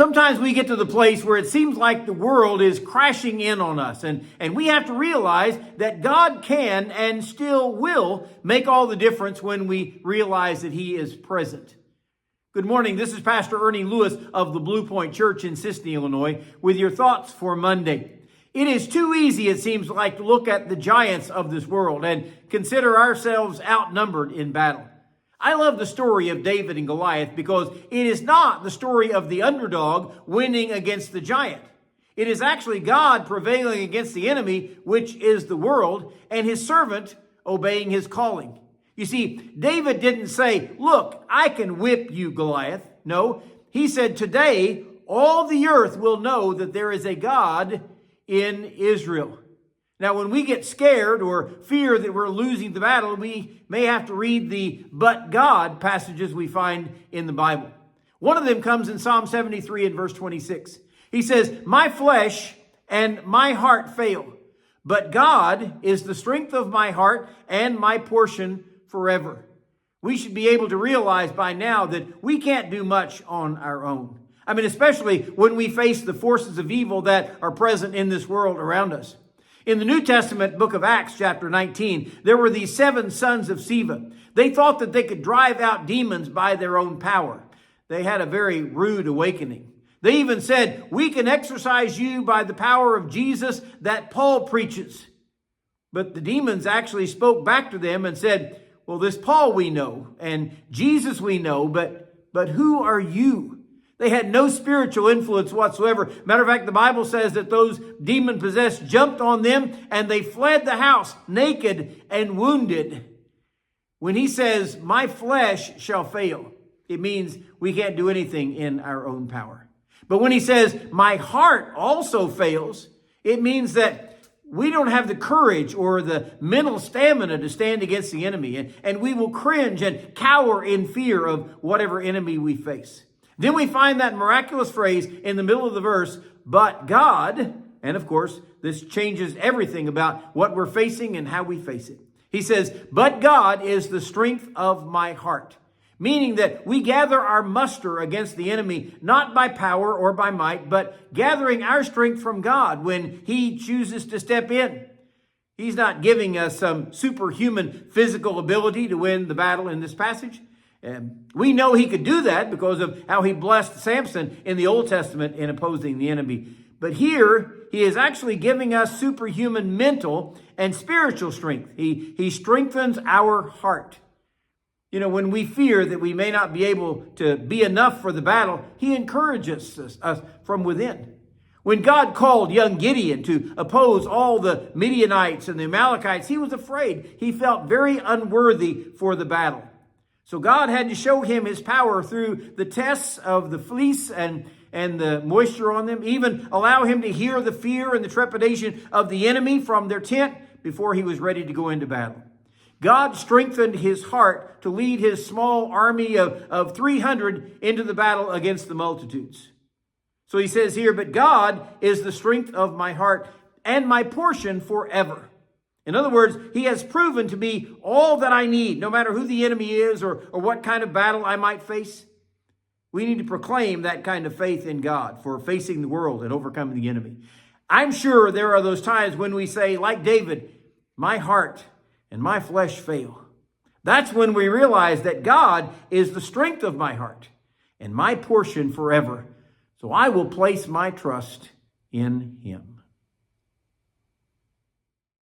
Sometimes we get to the place where it seems like the world is crashing in on us, and we have to realize that God can and still will make all the difference when we realize that He is present. Good morning. This is Pastor Ernie Lewis of the Blue Point Church in Sisseton, Illinois, with your thoughts for Monday. It is too easy, it seems like, to look at the giants of this world and consider ourselves outnumbered in battle. I love the story of David and Goliath because it is not the story of the underdog winning against the giant. It is actually God prevailing against the enemy, which is the world, and his servant obeying his calling. You see, David didn't say, "Look, I can whip you, Goliath." No, he said, "Today, all the earth will know that there is a God in Israel." Now, when we get scared or fear that we're losing the battle, we may have to read the "but God" passages we find in the Bible. One of them comes in Psalm 73 and verse 26. He says, "My flesh and my heart fail, but God is the strength of my heart and my portion forever." We should be able to realize by now that we can't do much on our own. I mean, especially when we face the forces of evil that are present in this world around us. In the New Testament book of Acts, chapter 19, there were these 7 sons of Sceva. They thought that they could drive out demons by their own power. They had a very rude awakening. They even said, "We can exorcise you by the power of Jesus that Paul preaches." But the demons actually spoke back to them and said, "Well, this Paul we know, and Jesus we know, but who are you?" They had no spiritual influence whatsoever. Matter of fact, the Bible says that those demon-possessed jumped on them and they fled the house naked and wounded. When he says, "My flesh shall fail," it means we can't do anything in our own power. But when he says, "My heart also fails," it means that we don't have the courage or the mental stamina to stand against the enemy. And we will cringe and cower in fear of whatever enemy we face. Then we find that miraculous phrase in the middle of the verse, "but God," and of course, this changes everything about what we're facing and how we face it. He says, "But God is the strength of my heart," meaning that we gather our muster against the enemy, not by power or by might, but gathering our strength from God when He chooses to step in. He's not giving us some superhuman physical ability to win the battle in this passage. We know He could do that because of how He blessed Samson in the Old Testament in opposing the enemy. But here, He is actually giving us superhuman mental and spiritual strength. He strengthens our heart. You know, when we fear that we may not be able to be enough for the battle, He encourages us from within. When God called young Gideon to oppose all the Midianites and the Amalekites, he was afraid. He felt very unworthy for the battle. So God had to show him His power through the tests of the fleece and the moisture on them, even allow him to hear the fear and the trepidation of the enemy from their tent before he was ready to go into battle. God strengthened his heart to lead his small army of 300 into the battle against the multitudes. So he says here, "But God is the strength of my heart and my portion forever." In other words, He has proven to be all that I need, no matter who the enemy is or what kind of battle I might face. We need to proclaim that kind of faith in God for facing the world and overcoming the enemy. I'm sure there are those times when we say, like David, "My heart and my flesh fail." That's when we realize that God is the strength of my heart and my portion forever. So I will place my trust in Him.